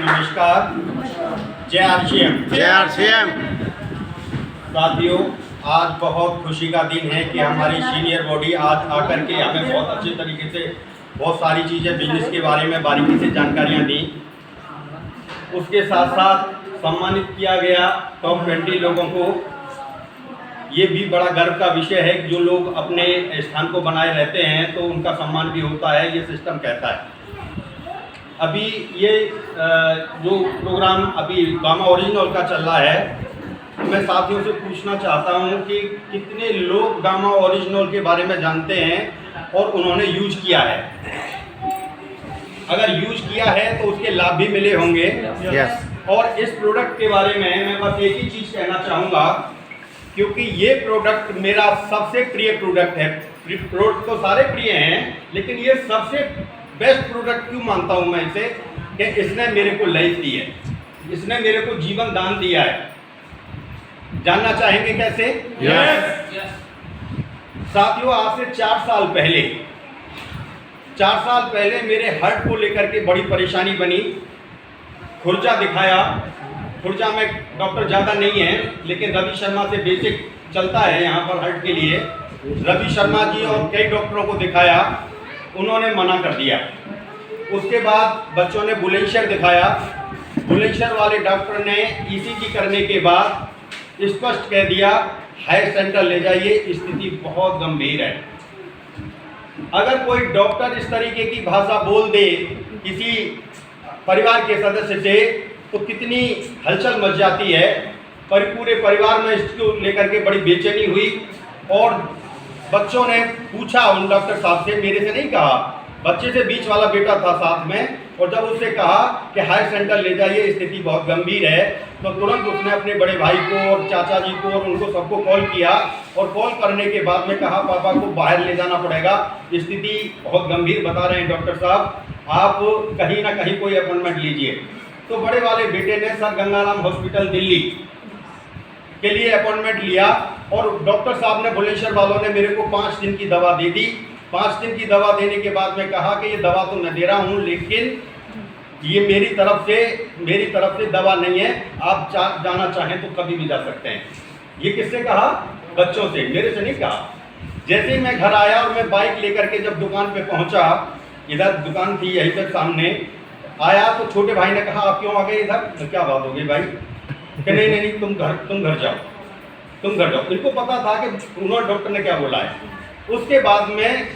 नमस्कार। जय आरसीएम। जय आरसीएम। साथियों, आज बहुत खुशी का दिन है कि हमारी सीनियर बॉडी आज आकर के हमें बहुत अच्छे तरीके से बहुत सारी चीज़ें बिजनेस के बारे में बारीकी से जानकारियाँ दी। उसके साथ साथ सम्मानित किया गया टॉप 20 लोगों को। ये भी बड़ा गर्व का विषय है कि जो लोग अपने स्थान को बनाए रहते हैं तो उनका सम्मान भी होता है, ये सिस्टम कहता है। अभी ये जो प्रोग्राम अभी गामा ओरिजिनल का चल रहा है, मैं साथियों से पूछना चाहता हूं कि कितने लोग गामा ओरिजिनल के बारे में जानते हैं और उन्होंने यूज किया है। अगर यूज किया है तो उसके लाभ भी मिले होंगे। यस। और इस प्रोडक्ट के बारे में मैं बस एक ही चीज़ कहना चाहूँगा, क्योंकि ये प्रोडक्ट मेरा सबसे प्रिय प्रोडक्ट है। प्रोडक्ट तो सारे प्रिय हैं, लेकिन ये सबसे बेस्ट प्रोडक्ट क्यों मानता हूँ मैं इसे, कि इसने मेरे को लाइफ दी है, इसने मेरे को जीवन दान दिया है। जानना चाहेंगे कैसे? यस। साथियों, आज से 4 साल पहले मेरे हार्ट को लेकर के बड़ी परेशानी बनी। खुर्जा दिखाया। खुर्जा में डॉक्टर ज़्यादा नहीं है, लेकिन रवि शर्मा से बेसिक चलता है यहाँ पर हार्ट के लिए। रवि शर्मा जी और कई डॉक्टरों को दिखाया, उन्होंने मना कर दिया। उसके बाद बच्चों ने बुलंदशहर दिखाया। बुलंदशहर वाले डॉक्टर ने ईसीजी करने के बाद स्पष्ट कह दिया, हायर सेंटर ले जाइए, स्थिति बहुत गंभीर है। अगर कोई डॉक्टर इस तरीके की भाषा बोल दे किसी परिवार के सदस्य से तो कितनी हलचल मच जाती है। पर पूरे परिवार में इसको लेकर के बड़ी बेचैनी हुई और बच्चों ने पूछा उन डॉक्टर साहब से, मेरे से नहीं कहा, बच्चे से बीच वाला बेटा था साथ में, और जब उससे कहा कि हायर सेंटर ले जाइए, स्थिति बहुत गंभीर है, तो तुरंत उसने अपने बड़े भाई को और चाचा जी को और उनको सबको कॉल किया। और कॉल करने के बाद में कहा, पापा को बाहर ले जाना पड़ेगा, स्थिति बहुत गंभीर बता रहे हैं डॉक्टर साहब, आप कहीं ना कहीं कोई अपॉइंटमेंट लीजिए। तो बड़े वाले बेटे ने सर गंगाराम हॉस्पिटल दिल्ली के लिए अपॉइंटमेंट लिया और डॉक्टर साहब ने, बुलंदशहर वालों ने मेरे को 5 दिन की दवा दे दी। 5 दिन की दवा देने के बाद में कहा कि ये दवा तो मैं दे रहा हूँ, लेकिन ये मेरी तरफ से दवा नहीं है, आप जाना चाहें तो कभी भी जा सकते हैं। ये किससे कहा? बच्चों से, मेरे से नहीं कहा। जैसे ही मैं घर आया और मैं बाइक लेकर के जब दुकान पे पहुंचा, इधर दुकान थी यहीं पर सामने, आया तो छोटे भाई ने कहा, आप क्यों आ गए इधर? तो क्या बात हो गई भाई? कि नहीं, तुम घर जाओ। इनको पता था कि उन्होंने डॉक्टर ने क्या बोला है। उसके बाद में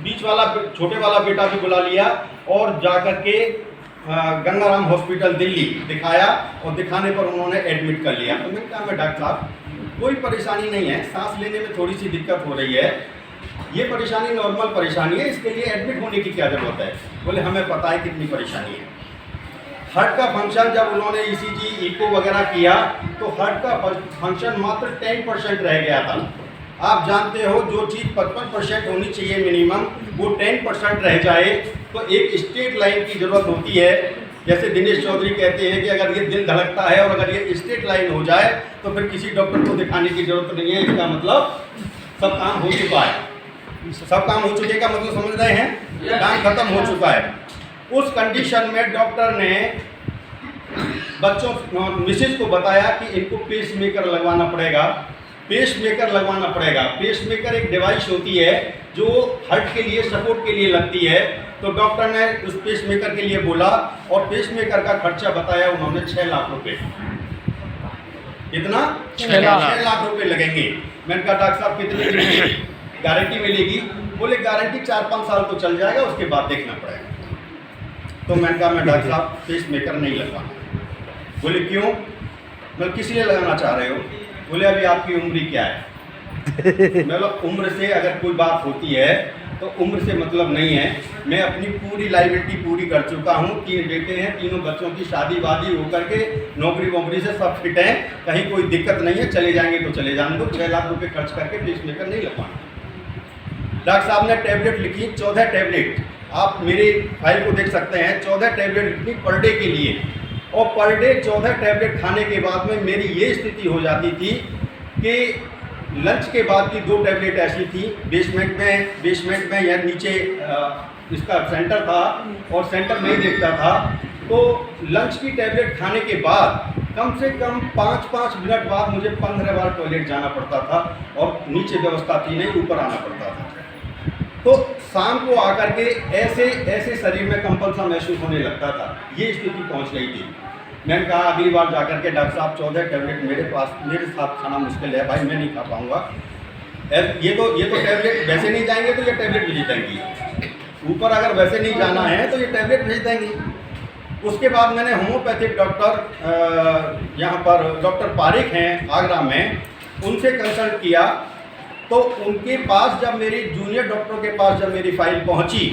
बीच वाला छोटे वाला बेटा भी बुला लिया और जाकर के गंगाराम हॉस्पिटल दिल्ली दिखाया और दिखाने पर उन्होंने एडमिट कर लिया। तो मैंने कहा, मैं डॉक्टर साहब कोई परेशानी नहीं है, सांस लेने में थोड़ी सी दिक्कत हो रही है, ये परेशानी नॉर्मल परेशानी है, इसके लिए एडमिट होने की क्या ज़रूरत है? बोले, हमें पता है कितनी परेशानी है। हार्ट का फंक्शन जब उन्होंने ईसीजी इको वगैरह किया तो हार्ट का फंक्शन मात्र 10% रह गया था। आप जानते हो, जो चीज़ 55% होनी चाहिए मिनिमम, वो 10% रह जाए तो एक स्ट्रेट लाइन की ज़रूरत होती है। जैसे दिनेश चौधरी कहते हैं कि अगर ये दिल धड़कता है और अगर ये स्ट्रेट लाइन हो जाए तो फिर किसी डॉक्टर को दिखाने की ज़रूरत नहीं है। इसका मतलब सब काम हो चुका है। सब काम हो चुके का मतलब समझ रहे हैं? काम खत्म हो चुका है। उस कंडीशन में डॉक्टर ने मिसेज को बताया कि इनको पेसमेकर लगवाना पड़ेगा। पेसमेकर एक डिवाइस होती है जो हार्ट के लिए सपोर्ट के लिए लगती है। तो डॉक्टर ने उस पेसमेकर के लिए बोला और पेसमेकर का खर्चा बताया उन्होंने 6 लाख रुपए। कितना? 6 लाख रुपए लगेंगे। मैंने कहा, डॉक्टर साहब कितनी दिन की गारंटी मिलेगी? बोले, गारंटी 4-5 साल तो चल जाएगा, उसके बाद देखना पड़ेगा। तो मैंने कहा, मैं डॉक्टर साहब पेसमेकर नहीं लगवाना। बोले, क्यों? मैं किस लिए लगाना चाह रहे हो? बोले, अभी आपकी उम्र क्या है? मतलब उम्र से अगर कोई बात होती है तो उम्र से मतलब नहीं है। मैं अपनी पूरी लाइबिलिटी पूरी कर चुका हूँ। 3 बेटे हैं, तीनों बच्चों की शादी वादी होकर के नौकरी वोकरी से सब फिट हैं, कहीं कोई दिक्कत नहीं है, चले जाएंगे तो चले जाने दो। 6 लाख रुपए खर्च करके पेसमेकर नहीं लगवाना। डॉक्टर साहब ने टैबलेट लिखी, 14 टैबलेट, आप मेरी फाइल को देख सकते हैं, 14 टैबलेट लिखी पर डे के लिए। और पर डे 14 टैबलेट खाने के बाद में मेरी ये स्थिति हो जाती थी कि लंच के बाद की 2 टैबलेट ऐसी थी, बेसमेंट में या नीचे इसका सेंटर था और सेंटर में ही देखता था। तो लंच की टैबलेट खाने के बाद कम से कम 5-5 मिनट बाद मुझे 15 बार टॉयलेट जाना पड़ता था और नीचे व्यवस्था थी नहीं, ऊपर आना पड़ता था। तो शाम को आकर के ऐसे शरीर में कंपन सा महसूस होने लगता था, ये स्थिति पहुंच गई थी। मैंने कहा अगली बार जाकर के डॉक्टर साहब 14 टैबलेट मेरे साथ खाना मुश्किल है भाई, मैं नहीं खा पाऊँगा। ये तो टैबलेट वैसे नहीं जाएंगे तो ये टैबलेट भेज देंगी, ऊपर अगर वैसे नहीं जाना है तो ये टैबलेट भेज देंगी। उसके बाद मैंने होम्योपैथिक डॉक्टर यहाँ पर डॉक्टर पारिक हैं आगरा में, उनसे कंसल्ट किया। तो उनके पास जब मेरी जूनियर डॉक्टरों के पास जब मेरी फाइल पहुँची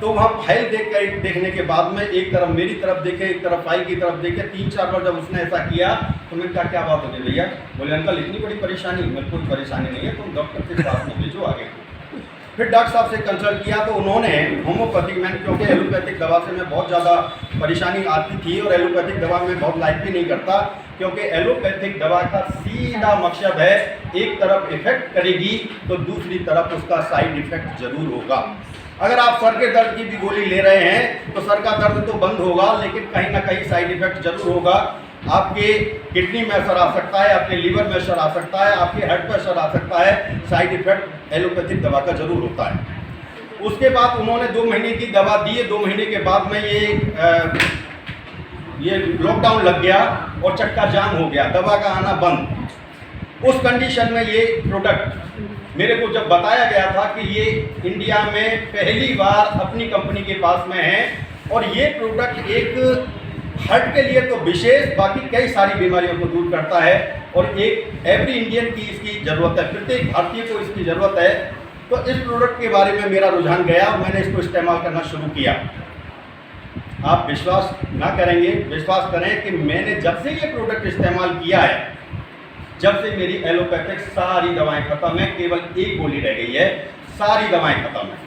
तो वहाँ फाइल देखने के बाद में एक तरफ मेरी तरफ देखे, एक तरफ फाइल की तरफ देखे, 3-4 बार जब उसने ऐसा किया तो मैंने कहा क्या बात हो गई भैया? बोले अंकल इतनी बड़ी परेशानी? मेरे कोई परेशानी नहीं है, तुम डॉक्टर के पास में भेजो आगे। फिर डॉक्टर साहब से कंसल्ट किया तो उन्होंने होम्योपैथिक, मैंने क्योंकि एलोपैथिक दवा से मैं बहुत ज़्यादा परेशानी आती थी और एलोपैथिक दवा में बहुत लाइक भी नहीं करता, क्योंकि एलोपैथिक दवा का सीधा मकसद है एक तरफ इफेक्ट करेगी तो दूसरी तरफ उसका साइड इफेक्ट जरूर होगा। अगर आप सर के दर्द की भी गोली ले रहे हैं तो सर का दर्द तो बंद होगा, लेकिन कहीं ना कहीं साइड इफेक्ट जरूर होगा। आपके किडनी में असर आ सकता है, आपके लीवर में असर आ सकता है, आपके हार्ट पर असर आ सकता है, साइड इफेक्ट एलोपैथिक दवा का जरूर होता है। उसके बाद उन्होंने 2 महीने की दवा दी है। 2 महीने के बाद में ये लॉकडाउन लग गया और चक्का जाम हो गया, दवा का आना बंद। उस कंडीशन में ये प्रोडक्ट मेरे को जब बताया गया था कि ये इंडिया में पहली बार अपनी कंपनी के पास में है और ये प्रोडक्ट एक हार्ट के लिए तो विशेष, बाकी कई सारी बीमारियों को दूर करता है और एक एवरी इंडियन की इसकी ज़रूरत है, प्रत्येक भारतीय को इसकी ज़रूरत है। तो इस प्रोडक्ट के बारे में मेरा रुझान गया और मैंने इसको इस्तेमाल करना शुरू किया। आप विश्वास ना करेंगे, विश्वास करें कि मैंने जब से ये प्रोडक्ट इस्तेमाल किया है, जब से मेरी एलोपैथिक सारी दवाएं खत्म है, केवल एक गोली रह गई है, सारी दवाएं खत्म है।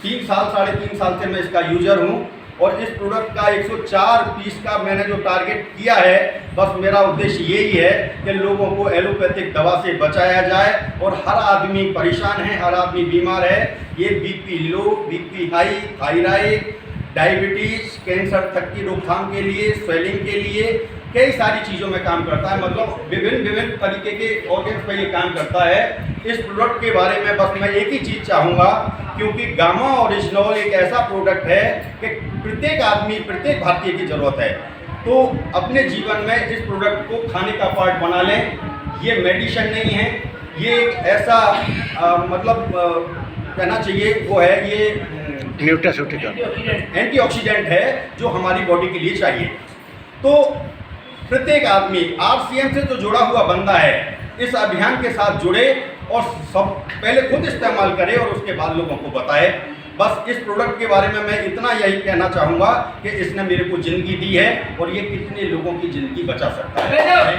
3 साल 3.5 साल से मैं इसका यूजर हूं और इस प्रोडक्ट का 104 पीस का मैंने जो टारगेट किया है, बस मेरा उद्देश्य यही है कि लोगों को एलोपैथिक दवा से बचाया जाए। और हर आदमी परेशान है, हर आदमी बीमार है। ये BP low, BP high, thyroid, diabetes, cancer तक की रोकथाम के लिए, स्वेलिंग के लिए, कई सारी चीज़ों में काम करता है। मतलब विभिन्न तरीके के ऑर्गन्स पे ये काम करता है। इस प्रोडक्ट के बारे में बस मैं एक ही चीज़ चाहूँगा, क्योंकि गामा ओरिजिनल एक ऐसा प्रोडक्ट है कि प्रत्येक आदमी, प्रत्येक भारतीय की ज़रूरत है। तो अपने जीवन में इस प्रोडक्ट को खाने का पार्ट बना लें। ये मेडिसिन नहीं है, ये एक ऐसा कहना चाहिए वो है, ये न्यूट्रास्यूटिकल एंटीऑक्सीडेंट है जो हमारी बॉडी के लिए चाहिए। तो प्रत्येक आदमी RCM से जो जुड़ा हुआ बंदा है, इस अभियान के साथ जुड़े और सब पहले खुद इस्तेमाल करे और उसके बाद लोगों को बताए। बस इस प्रोडक्ट के बारे में मैं इतना यही कहना चाहूँगा कि इसने मेरे को ज़िंदगी दी है और ये कितने लोगों की ज़िंदगी बचा सकता है।